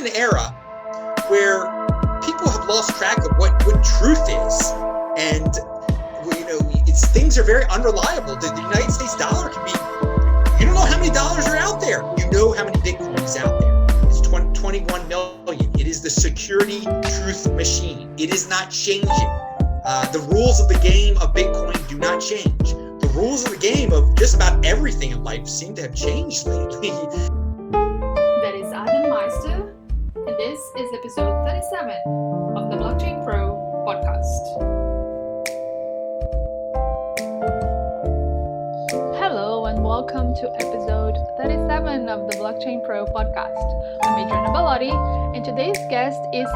an era where people have lost track of what truth is, and things are very unreliable. The United States dollar can be, you don't know how many dollars are out there. You know how many Bitcoin is out there. It's 21 million. It is the security truth machine. It is not changing. The rules of the game of Bitcoin do not change. The rules of the game of just about everything in life seem to have changed lately. That is Meister, and this is episode 37 of the Blockchain Pro podcast. Hello and welcome to episode 37 of the Blockchain Pro podcast. I'm Adriana Bellotti, and today's guest is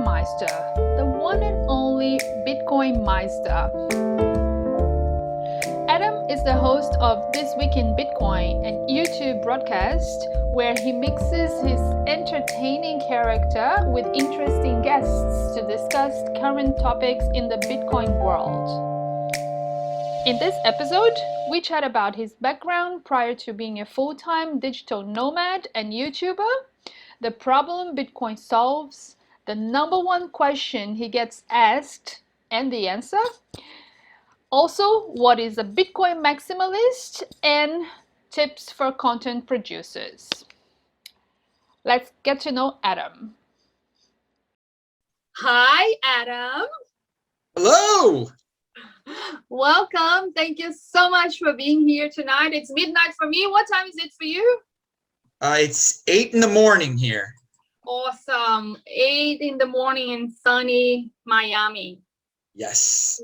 Meister, the one and only BitcoinMeister. Adam is the host of This Week in Bitcoin, an YouTube broadcast where he mixes his entertaining character with interesting guests to discuss current topics in the Bitcoin world. In this episode, we chat about his background prior to being a full-time digital nomad and YouTuber, the problem Bitcoin solves, the number one question he gets asked and the answer, also what is a Bitcoin maximalist, and tips for content producers. Let's get to know Adam. Hi, Adam. Hello. Welcome. Thank you so much for being here tonight. It's midnight for me. What time is it for you? It's 8 in the morning here. Awesome. 8 in the morning in sunny Miami. Yes.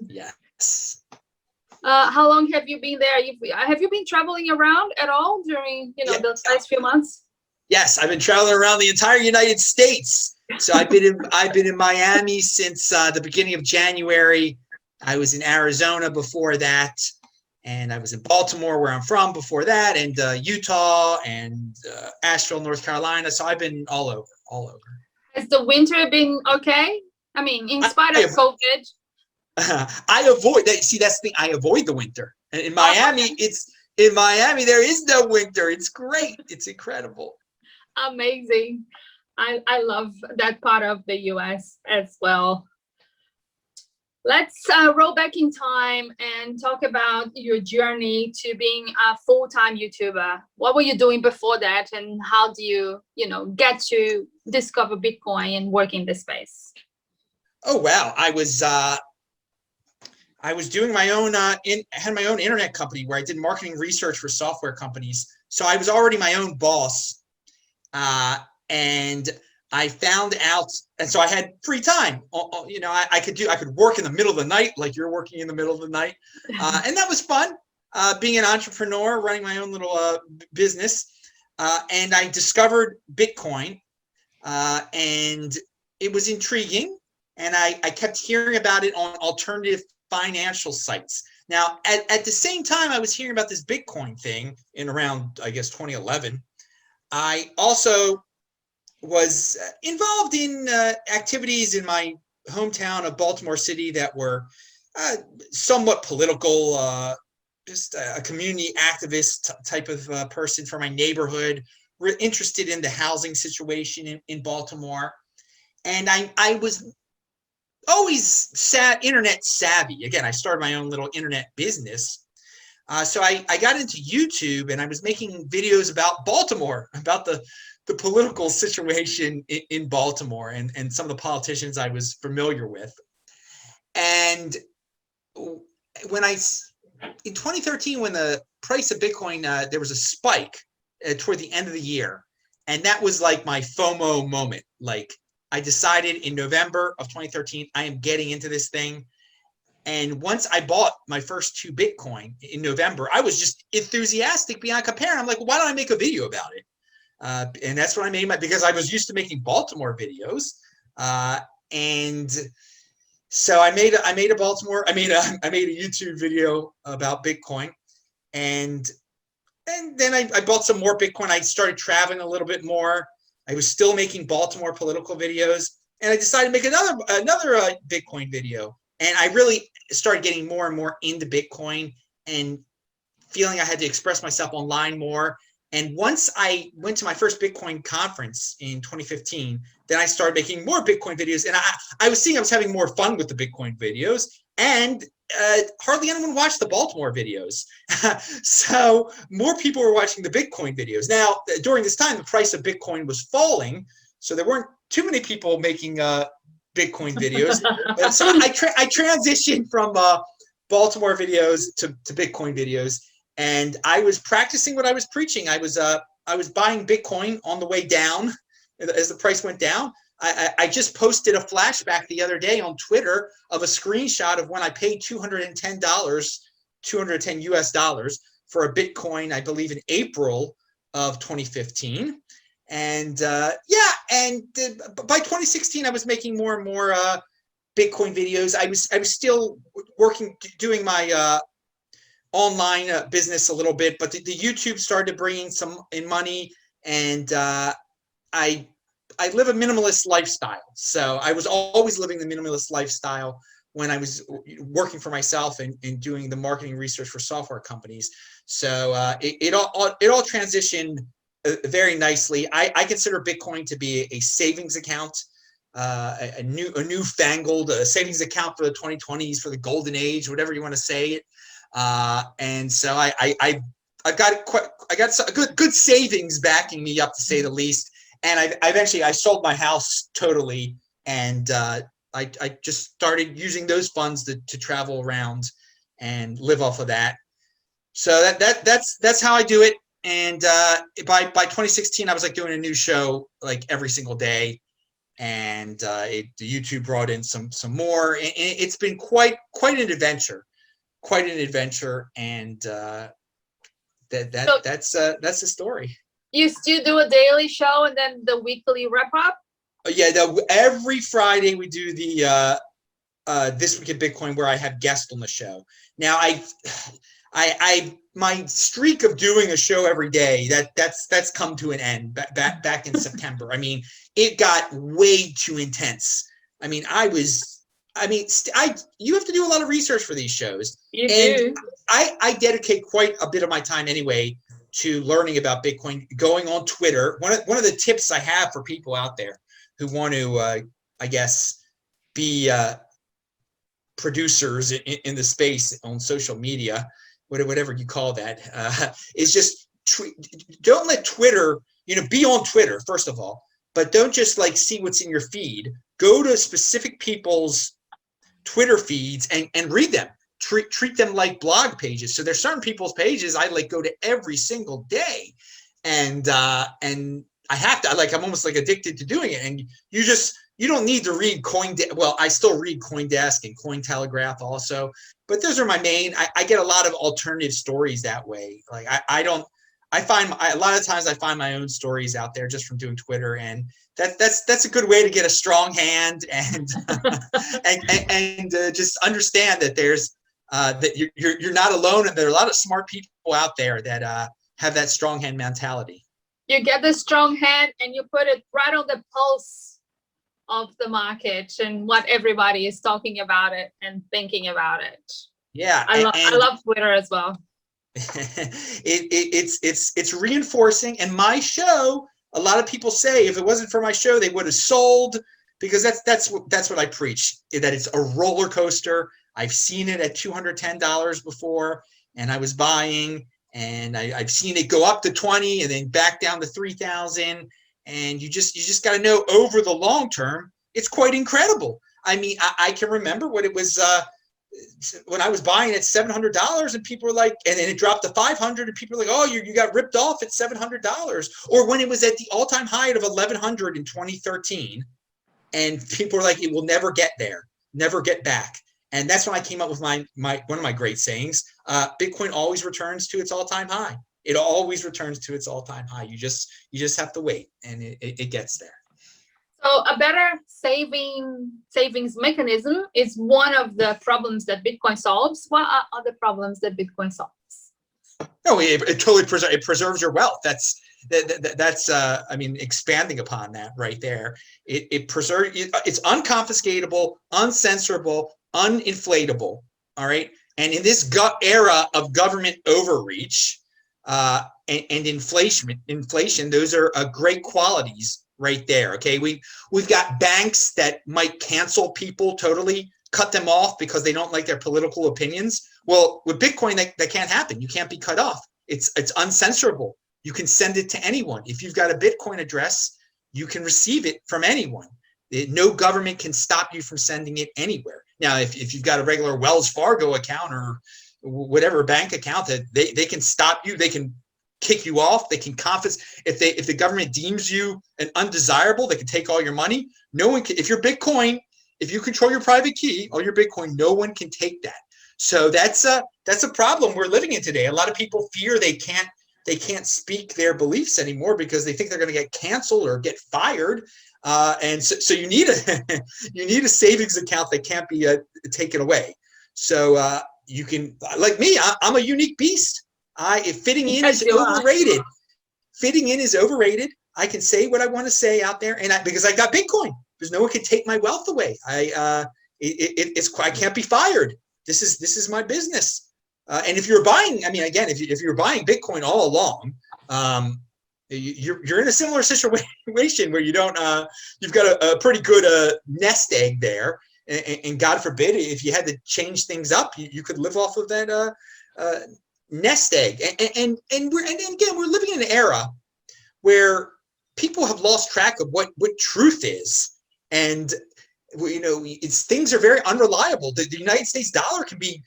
How long have you been there? Have you been traveling around at all during the last few months? Yes, I've been traveling around the entire United States. So I've been in Miami since the beginning of January. I was in Arizona before that, and I was in Baltimore, where I'm from, before that, and Utah and Asheville, North Carolina. So I've been all over. Has the winter been okay? I mean, in spite of COVID. I avoid that. See, that's the thing. I avoid the winter. And in Miami, there is no winter. It's great. It's incredible. Amazing. I love that part of the US as well. Let's roll back in time and talk about your journey to being a full-time YouTuber. What were you doing before that, and how do you, get to discover Bitcoin and work in this space? Oh wow, I was doing my own had my own internet company where I did marketing research for software companies. So I was already my own boss, and I found out, and so I had free time. I could work in the middle of the night, like you're working in the middle of the night, and that was fun. Being an entrepreneur, running my own little business, and I discovered Bitcoin, and it was intriguing, and I kept hearing about it on alternative financial sites. Now, at the same time I was hearing about this Bitcoin thing in around, I guess, 2011, I also was involved in activities in my hometown of Baltimore City that were somewhat political, just a community activist type of person for my neighborhood, interested in the housing situation in Baltimore. And I was always internet savvy. Again, I started my own little internet business. So I got into YouTube, and I was making videos about Baltimore, about the political situation in Baltimore and some of the politicians I was familiar with. And in 2013, when the price of Bitcoin, there was a spike toward the end of the year. And that was like my FOMO moment. Like, I decided in November of 2013, I am getting into this thing. And once I bought my first 2 Bitcoin in November, I was just enthusiastic beyond compare. I'm like, why don't I make a video about it? And that's what I made because I was used to making Baltimore videos. And so I made a YouTube video about Bitcoin, and then I bought some more Bitcoin. I started traveling a little bit more. I was still making Baltimore political videos, and I decided to make another Bitcoin video. And I really started getting more and more into Bitcoin and feeling I had to express myself online more. And once I went to my first Bitcoin conference in 2015, then I started making more Bitcoin videos. And I was seeing I was having more fun with the Bitcoin videos. And hardly anyone watched the Baltimore videos. So more people were watching the Bitcoin videos. Now, during this time, the price of Bitcoin was falling. So there weren't too many people making Bitcoin videos. So I transitioned from Baltimore videos to Bitcoin videos. And I was practicing what I was preaching. I was buying Bitcoin on the way down as the price went down. I just posted a flashback the other day on Twitter of a screenshot of when I paid $210, 210 US dollars for a Bitcoin, I believe in April of 2015. And by 2016, I was making more and more Bitcoin videos. I was still doing my online business a little bit, but the YouTube started bringing some in money, and I live a minimalist lifestyle. So I was always living the minimalist lifestyle when I was working for myself and doing the marketing research for software companies. So it all transitioned very nicely. I consider Bitcoin to be a savings account, a newfangled savings account for the 2020s, for the golden age, whatever you want to say it. And so I got some good savings backing me up, to say the least. And I sold my house totally, and I just started using those funds to travel around and live off of that. So that's how I do it. And by 2016, I was like doing a new show like every single day, and the YouTube brought in some more. And it's been quite an adventure. And that's the story. You still do a daily show and then the weekly wrap up? Yeah, every Friday we do the This Week in Bitcoin, where I have guests on the show. Now my streak of doing a show every day, that's come to an end back in September. I mean, it got way too intense. I mean, you have to do a lot of research for these shows. You do. I dedicate quite a bit of my time anyway to learning about Bitcoin, going on Twitter. One of the tips I have for people out there who want to, I guess, be producers in the space on social media, whatever you call that, is just don't let Twitter, be on Twitter, first of all, but don't just like see what's in your feed. Go to specific people's Twitter feeds and read them. Treat them like blog pages. So there's certain people's pages I like go to every single day, and I have to, I'm almost like addicted to doing it. And you don't need to read well, I still read CoinDesk and Cointelegraph also, but those are my main. I get a lot of alternative stories that way. Like I find a lot of times I find my own stories out there just from doing Twitter, and that's a good way to get a strong hand and and just understand that there's that you're not alone, and there are a lot of smart people out there that have that strong hand mentality. You get the strong hand and you put it right on the pulse of the market and what everybody is talking about it and thinking about it. Yeah, I love Twitter as well. It's reinforcing. And my show, a lot of people say if it wasn't for my show, they would have sold, because that's what I preach, that it's a roller coaster. I've seen it at $210 before, and I was buying, and I've seen it go up to 20 and then back down to 3,000. And you just got to know, over the long term, it's quite incredible. I mean, I can remember what it was when I was buying at $700, and people were like, and then it dropped to 500, and people were like, oh, you got ripped off at $700. Or when it was at the all-time high of 1,100 in 2013, and people were like, it will never get there, never get back. And that's when I came up with one of my great sayings: Bitcoin always returns to its all-time high. It always returns to its all-time high. You just have to wait, and it gets there. So a better savings mechanism is one of the problems that Bitcoin solves. What are other problems that Bitcoin solves? No, it totally preserves your wealth. That's I mean, expanding upon that right there. It preserves. It's unconfiscatable, uncensorable, uninflatable. All right. And in this era of government overreach, and inflation. Those are great qualities right there. Okay, we've got banks that might cancel people totally, cut them off because they don't like their political opinions. Well, with Bitcoin, that can't happen. You can't be cut off. It's uncensorable. You can send it to anyone. If you've got a Bitcoin address, you can receive it from anyone. No government can stop you from sending it anywhere. Now, if you've got a regular Wells Fargo account or whatever bank account, that they can stop you, they can kick you off, they can confiscate. If the government deems you an undesirable, they can take all your money. No one can, if you're Bitcoin, if you control your private key, all your Bitcoin, no one can take that. So that's a problem we're living in today. A lot of people fear they can't speak their beliefs anymore because they think they're going to get canceled or get fired. And so you need a savings account that can't be taken away. So you can, like me, I'm a unique beast. Fitting in is overrated. Fitting in is overrated. I can say what I want to say out there, and because I got Bitcoin, because no one can take my wealth away. I can't be fired. This is my business. And if you're buying, I mean, again, if you're buying Bitcoin all along, you're in a similar situation where you don't, you've got a pretty good nest egg there, and God forbid if you had to change things up, you could live off of that nest egg. And again, we're living in an era where people have lost track of what truth is, and things are very unreliable. The United States dollar can be,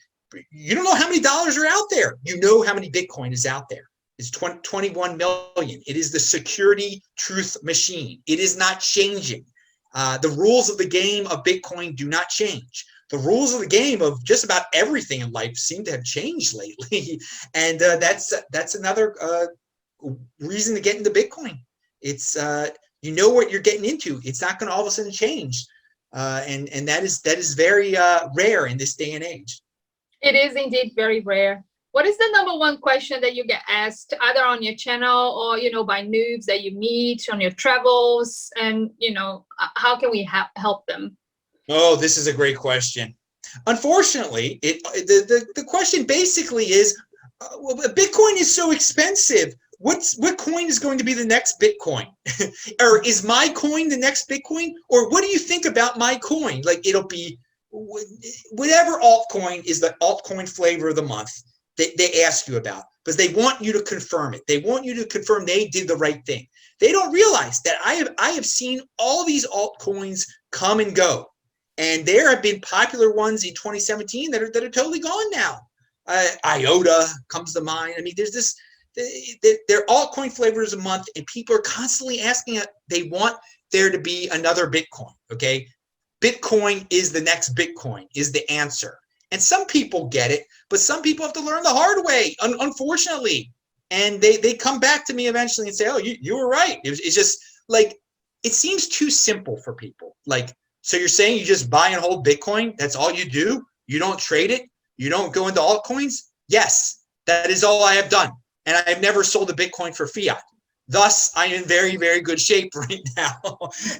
you don't know how many dollars are out there. You know how many Bitcoin is out there. It's 21 million. It is the security truth machine. It is not changing. The rules of the game of Bitcoin do not change. The rules of the game of just about everything in life seem to have changed lately. And that's another reason to get into Bitcoin. It's you know what you're getting into. It's not going to all of a sudden change. And that is very rare in this day and age. It is indeed very rare. What is the number one question that you get asked, either on your channel or, by noobs that you meet on your travels? And, how can we help them? Oh, this is a great question. Unfortunately, the question basically is, Bitcoin is so expensive. What coin is going to be the next Bitcoin? Or is my coin the next Bitcoin? Or what do you think about my coin? Like, it'll be whatever altcoin is the altcoin flavor of the month. They ask you about, because they want you to confirm it. They want you to confirm they did the right thing. They don't realize that I have seen all these altcoins come and go, and there have been popular ones in 2017 that are totally gone now. IOTA comes to mind. I mean, there's this. They're altcoin flavors a month, and people are constantly asking it. They want there to be another Bitcoin. Okay, Bitcoin is the next Bitcoin is the answer. And some people get it, but some people have to learn the hard way, unfortunately. And they come back to me eventually and say, oh, you were right. It's just like, it seems too simple for people. Like, so you're saying you just buy and hold Bitcoin? That's all you do? You don't trade it? You don't go into altcoins? Yes, that is all I have done. And I've never sold a Bitcoin for fiat. Thus, I'm in very, very good shape right now.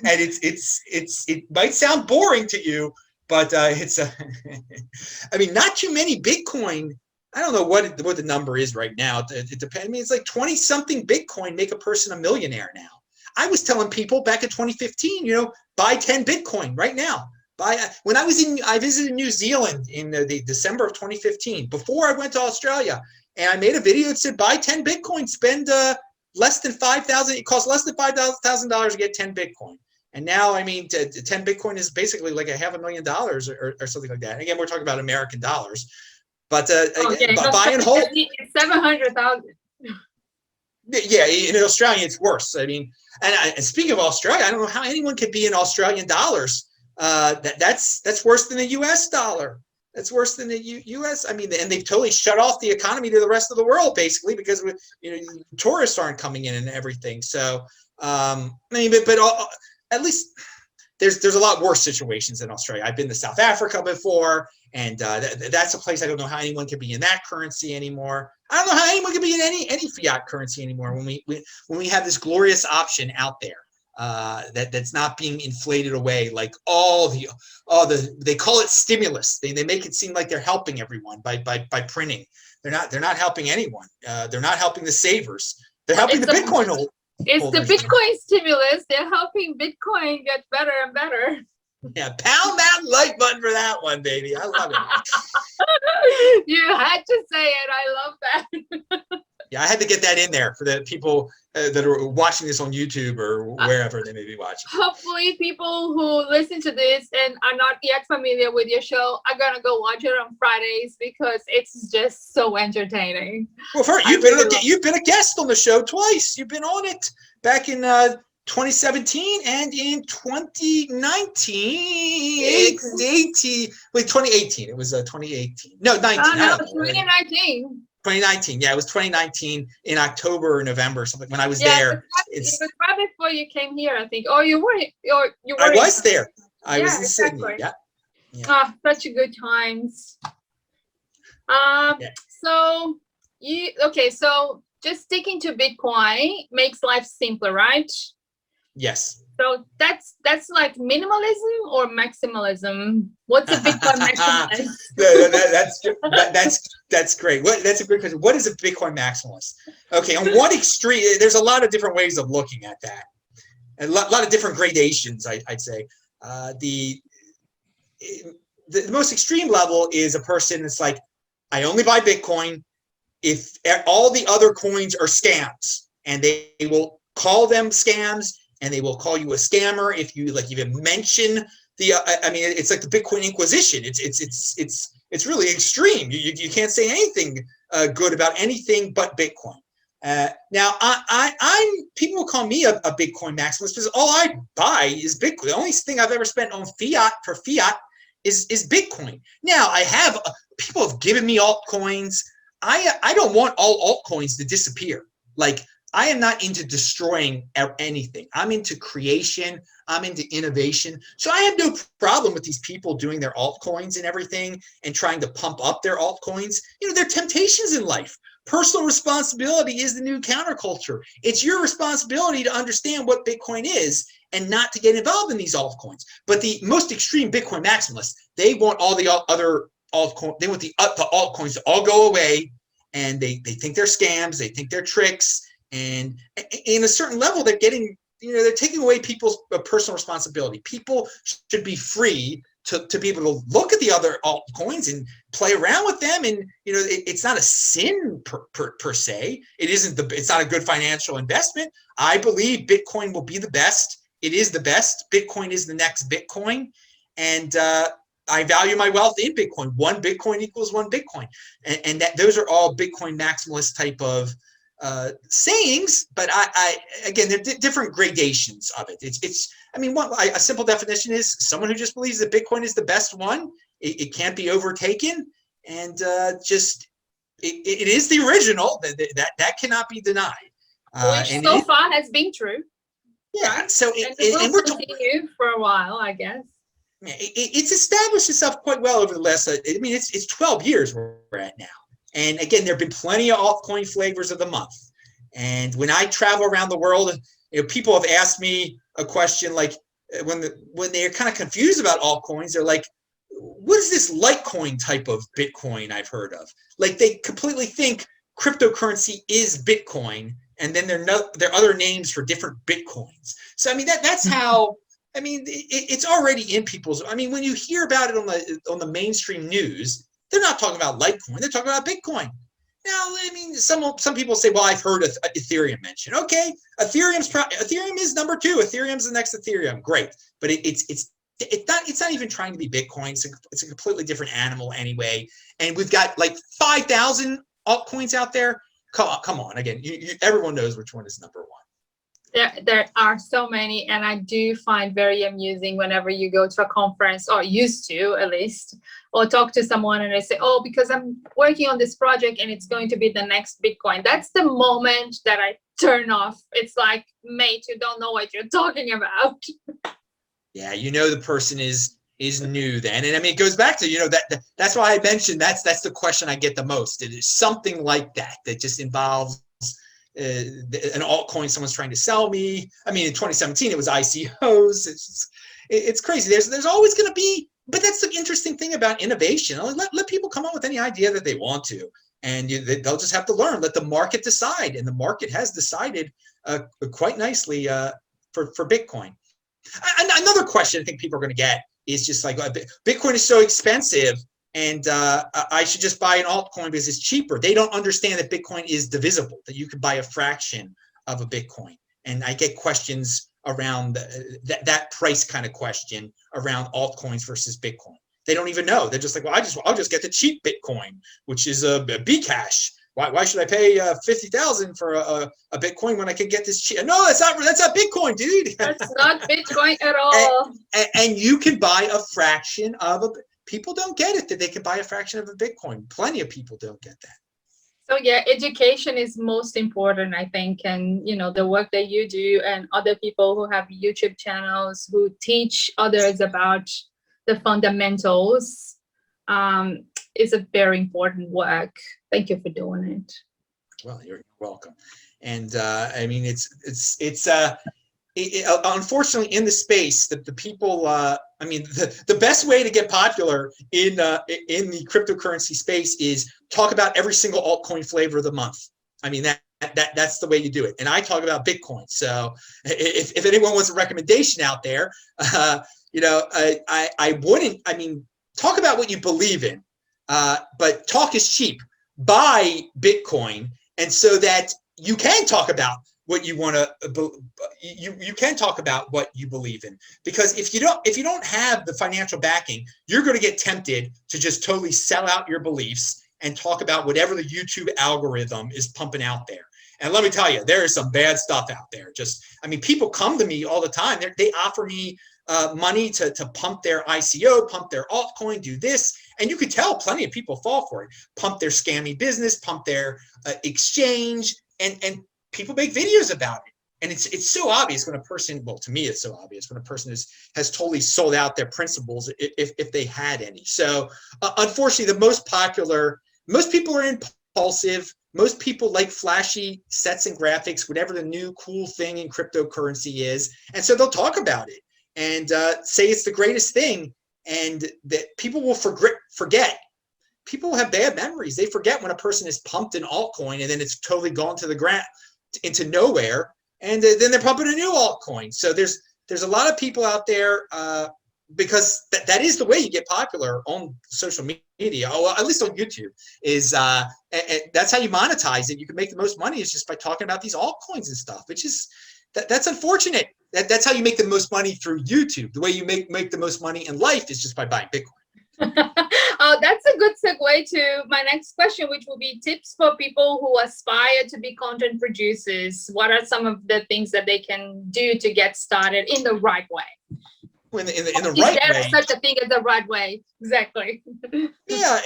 And it might sound boring to you, but I mean, not too many Bitcoin. I don't know what the number is right now. It depends. I mean, it's like 20 something Bitcoin make a person a millionaire now. I was telling people back in 2015, buy 10 Bitcoin right now. When I visited New Zealand in the December of 2015, before I went to Australia, and I made a video that said, buy 10 Bitcoin, spend less than $5,000. It costs less than $5,000 to get 10 Bitcoin. And now, I mean, 10 Bitcoin is basically like $500,000 or something like that. Again, we're talking about American dollars. But buy and hold. It's 700,000. Yeah, in Australia, it's worse. I mean, and speaking of Australia, I don't know how anyone could be in Australian dollars. That's worse than the U.S. dollar. That's worse than the U.S. I mean, and they've totally shut off the economy to the rest of the world, basically, because tourists aren't coming in and everything. So, I mean, but at least there's a lot worse situations in Australia. I've been to South Africa before, and that's a place I don't know how anyone can be in that currency anymore. I don't know how anyone can be in any fiat currency anymore when we have this glorious option out there that's not being inflated away like they call it stimulus. They make it seem like they're helping everyone by printing. They're not helping anyone. They're not helping the savers. They're Well, helping the Bitcoin holders. It's the Bitcoin stimulus. They're helping Bitcoin get better and better. Yeah, pound that like button for that one, baby. I love it. You had to say it. I love that. Yeah, I had to get that in there for the people that are watching this on YouTube or wherever they may be watching. Hopefully people who listen to this and are not yet familiar with your show are going to go watch it on Fridays because it's just so entertaining. Well, you've been a guest on the show twice. You've been on it back in 2017 and in 2019. 2018. It was 2018. No, 19. No, 2019. 2019. Yeah, it was 2019 in October or November or something when I was there. It was right before you came here, I think. Oh, you were. I was there. I was in Sydney. Yeah. Ah, such a good times. So so just sticking to Bitcoin makes life simpler, right? Yes. So that's like minimalism or maximalism. What's a Bitcoin maximalist? That's great. That's a great question. What is a Bitcoin maximalist? Okay, on one extreme, there's a lot of different ways of looking at that. A lot of different gradations, I'd say. The most extreme level is a person that's like, I only buy Bitcoin if all the other coins are scams, and they will call them scams. And they will call you a scammer if you even mention the. I mean, it's like the Bitcoin Inquisition. It's really extreme. You can't say anything good about anything but Bitcoin. Now, I'm people will call me a Bitcoin maximalist because all I buy is Bitcoin. The only thing I've ever spent on fiat is Bitcoin. Now, people have given me altcoins. I don't want all altcoins to disappear. Like, I am not into destroying anything. I'm into creation. I'm into innovation. So I have no problem with these people doing their altcoins and everything and trying to pump up their altcoins. There are temptations in life. Personal responsibility is the new counterculture. It's your responsibility to understand what Bitcoin is and not to get involved in these altcoins. But the most extreme Bitcoin maximalists, they want all the other altcoins. They want the altcoins to all go away, and they think they're scams. They think they're tricks. And in a certain level, they're getting, they're taking away people's personal responsibility. People should be free to be able to look at the other altcoins and play around with them. And, it's not a sin per se. It's not a good financial investment. I believe Bitcoin will be the best. It is the best. Bitcoin is the next Bitcoin. And, I value my wealth in Bitcoin. One Bitcoin equals one Bitcoin. And those are all Bitcoin maximalist type of sayings, but again, there are different gradations of it. A simple definition is someone who just believes that Bitcoin is the best one. It can't be overtaken, and it is the original. That cannot be denied. Which so far has been true. Yeah. Right? So and we're continue for a while, I guess. It's established itself quite well over the last. It's 12 years we're at now. And again, there have been plenty of altcoin flavors of the month. And when I travel around the world, people have asked me a question like when they're kind of confused about altcoins, they're like, what is this Litecoin type of Bitcoin I've heard of? Like they completely think cryptocurrency is Bitcoin, and then there are other names for different Bitcoins. So that's how. It's already in people's. When you hear about it on the mainstream news, they're not talking about Litecoin. They're talking about Bitcoin. Now, some people say, well, I've heard of Ethereum mentioned. Okay, Ethereum is number 2. Ethereum's the next Ethereum. Great, but it's not even trying to be Bitcoin. It's a completely different animal anyway. And we've got like 5,000 altcoins out there. Come on, again, everyone knows which one is number 1. There are so many, and I do find very amusing whenever you go to a conference, or used to at least, or talk to someone and they say, oh, because I'm working on this project and it's going to be the next Bitcoin. That's the moment that I turn off. It's like, mate, you don't know what you're talking about. Yeah, the person is new then. And it goes back to, that's why I mentioned that's the question I get the most. It is something like that just involves an altcoin someone's trying to sell me. In 2017 it was ICOs. It's crazy. There's always going to be, but that's the interesting thing about innovation. Let people come up with any idea that they want to. and they'll just have to learn. Let the market decide, and the market has decided quite nicely for Bitcoin. Another question I think people are going to get is just like, Bitcoin is so expensive, and I should just buy an altcoin because it's cheaper. They don't understand that Bitcoin is divisible, that you could buy a fraction of a Bitcoin. And I get questions around that price kind of question around altcoins versus Bitcoin. They don't even know. They're just like, well, I'll just get the cheap Bitcoin, which is a Bcash. Why should I pay 50,000 for a Bitcoin when I can get this cheap? No, that's not Bitcoin, dude. That's not Bitcoin at all. And you can buy a fraction of a. People don't get it that they can buy a fraction of a Bitcoin. Plenty of people don't get that. So yeah, education is most important, I think, and the work that you do and other people who have YouTube channels who teach others about the fundamentals is a very important work. Thank you for doing it. Well, you're welcome. And I mean, it's unfortunately in the space that the people, I mean, the best way to get popular in the cryptocurrency space is talk about every single altcoin flavor of the month. I mean, that's the way you do it. And I talk about Bitcoin. So if anyone wants a recommendation out there, I wouldn't, I mean, talk about what you believe in, but talk is cheap. Buy Bitcoin, and so that you can talk about what you want to, you can talk about what you believe in. Because if you don't have the financial backing, you're going to get tempted to just totally sell out your beliefs and talk about whatever the YouTube algorithm is pumping out there. And let me tell you, there is some bad stuff out there. I mean, people come to me all the time. They offer me money to pump their ICO, pump their altcoin, do this. And you could tell plenty of people fall for it. Pump their scammy business, pump their exchange, and people make videos about it. And it's so obvious when a person, well, to me, it's so obvious when a person has totally sold out their principles, if they had any. So unfortunately, most people are impulsive. Most people like flashy sets and graphics, whatever the new cool thing in cryptocurrency is. And so they'll talk about it and say it's the greatest thing. And that people will forget. People have bad memories. They forget when a person has pumped an altcoin and then it's totally gone to the ground, into nowhere, and then they're pumping a new altcoin. So there's a lot of people out there because that is the way you get popular on social media, or at least on YouTube. Is that's how you monetize it. You can make the most money is just by talking about these altcoins and stuff, which is that's unfortunate. That's how you make the most money through YouTube. The way you make the most money in life is just by buying Bitcoin. That's a good segue to my next question, which will be tips for people who aspire to be content producers. What are some of the things that they can do to get started in the right way? In the right way. Is there such a thing as the right way? Exactly. Yeah,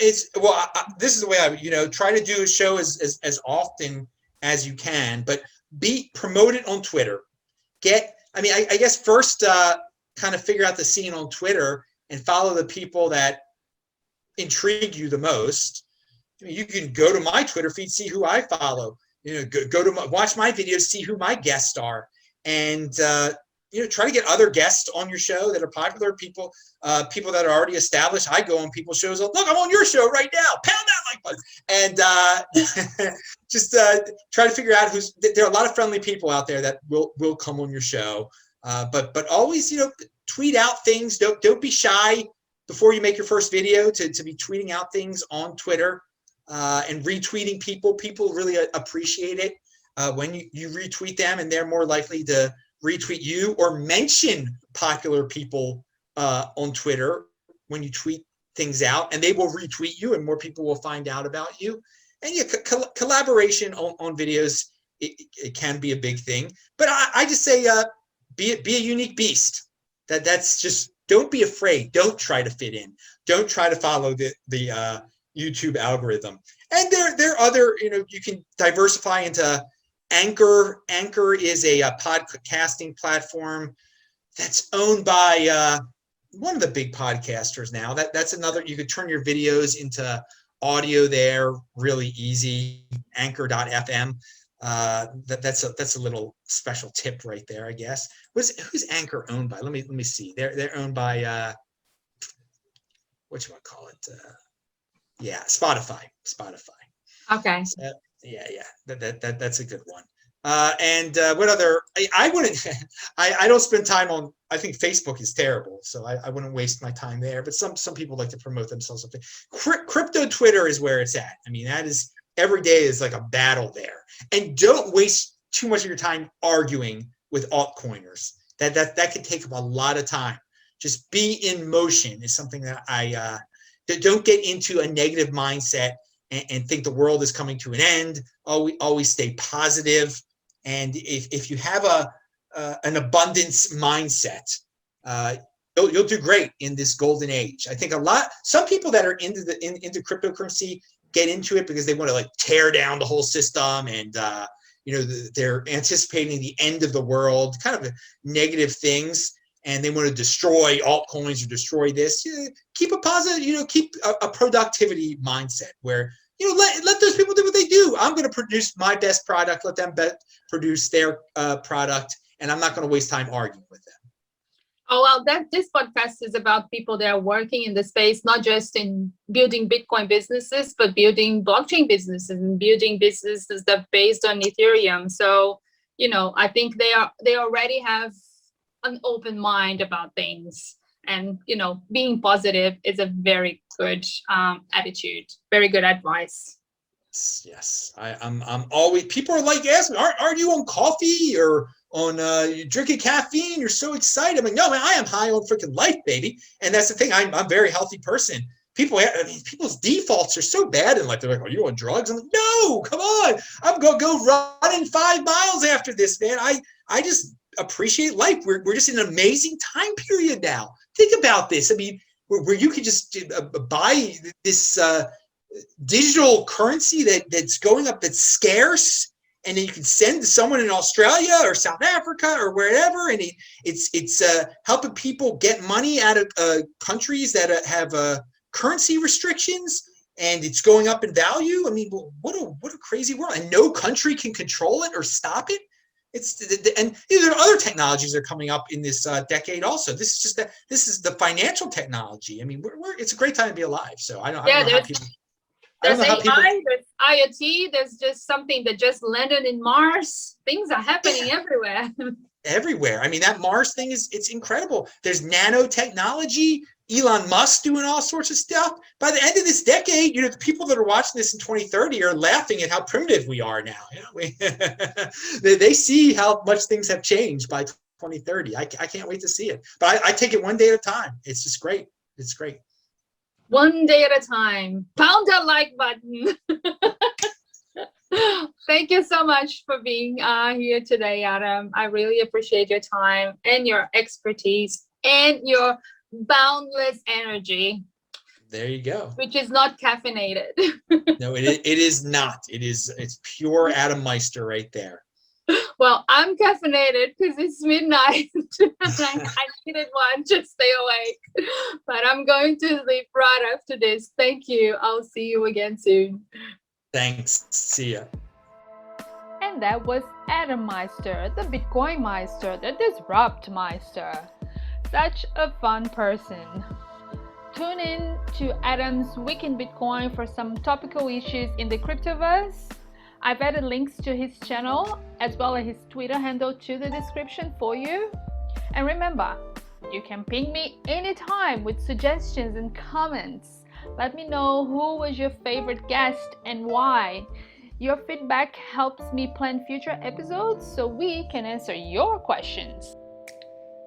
this is the way I try to do a show as often as you can, but promote it on Twitter. I guess first kind of figure out the scene on Twitter and follow the people that intrigue you the most. You can go to my Twitter feed, see who I follow. Watch my videos, see who my guests are, and try to get other guests on your show that are popular. People that are already established. I go on people's shows. Look, I'm on your show right now. Pound that like button, and just try to figure out who's. There are a lot of friendly people out there that will come on your show. But always tweet out things. Don't be shy before you make your first video to be tweeting out things on Twitter and retweeting people. People really appreciate it when you retweet them, and they're more likely to retweet you or mention popular people on Twitter when you tweet things out, and they will retweet you, and more people will find out about you. And collaboration on videos, it can be a big thing. But I just say be a unique beast. That's just. Don't be afraid. Don't try to fit in. Don't try to follow the YouTube algorithm. And there are other, you can diversify into Anchor. Anchor is a podcasting platform that's owned by one of the big podcasters now. That's another. You could turn your videos into audio there really easy. Anchor.fm. That's a little special tip right there, I guess. Who's Anchor owned by? Let me see. They're owned by what you want to call it? Yeah, Spotify. Okay. So, yeah, that's a good one. And what other? I wouldn't. I don't spend time on. I think Facebook is terrible, so I wouldn't waste my time there. But some people like to promote themselves. Crypto Twitter is where it's at. I mean, that is every day is like a battle there. And don't waste too much of your time arguing with altcoiners. That could take up a lot of time. Just be in motion is something that I don't get into a negative mindset and think the world is coming to an end. Always stay positive. And if you have an abundance mindset, you'll do great in this golden age. I think some people that are into cryptocurrency get into it because they want to like tear down the whole system and they're anticipating the end of the world, kind of negative things, and they want to destroy altcoins or destroy this. Keep a positive, keep a productivity mindset where let those people do what they do. I'm going to produce my best product. Let them produce their product, and I'm not going to waste time arguing with them. Oh, well, this podcast is about people that are working in the space, not just in building Bitcoin businesses, but building blockchain businesses and building businesses that are based on Ethereum. So, I think they already have an open mind about things. And, being positive is a very good attitude, very good advice. Yes, I'm always, people are like, asking, aren't you on coffee or on you drinking caffeine? You're so excited. I'm like, no, man, I am high on freaking life, baby. And that's the thing. I'm a very healthy person. People's defaults are so bad in life. They're like, are you on drugs? I'm like, no, come on. I'm going to go running 5 miles after this, man. I just appreciate life. We're just in an amazing time period now. Think about this. I mean, where you could just buy this digital currency that's going up, that's scarce, and then you can send to someone in Australia or South Africa or wherever, and it's helping people get money out of countries that have currency restrictions, and it's going up in value. I mean, what a crazy world, and no country can control it or stop it. And there are other technologies that are coming up in this decade also. This is the financial technology. I mean, it's a great time to be alive. So I don't know how people. There's AI, there's IoT, there's just something that just landed in Mars. Things are happening everywhere. Everywhere. I mean, that Mars thing it's incredible. There's nanotechnology, Elon Musk doing all sorts of stuff. By the end of this decade, the people that are watching this in 2030 are laughing at how primitive we are now. They see how much things have changed by 2030. I can't wait to see it. But I take it one day at a time. It's just great. It's great. One day at a time. Pound that like button. Thank you so much for being here today, Adam. I really appreciate your time and your expertise and your boundless energy. There you go. Which is not caffeinated. No, it is not. It's pure Adam Meister right there. Well, I'm caffeinated because it's midnight. I needed one to stay awake. But I'm going to sleep right after this. Thank you. I'll see you again soon. Thanks. See ya. And that was Adam Meister, the Bitcoin Meister, the Disrupt Meister. Such a fun person. Tune in to Adam's Week in Bitcoin for some topical issues in the cryptoverse. I've added links to his channel as well as his Twitter handle to the description for you. And remember, you can ping me anytime with suggestions and comments. Let me know who was your favorite guest and why. Your feedback helps me plan future episodes so we can answer your questions.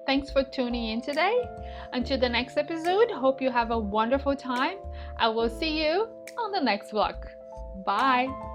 Thanks for tuning in today. Until the next episode, hope you have a wonderful time. I will see you on the next vlog. Bye.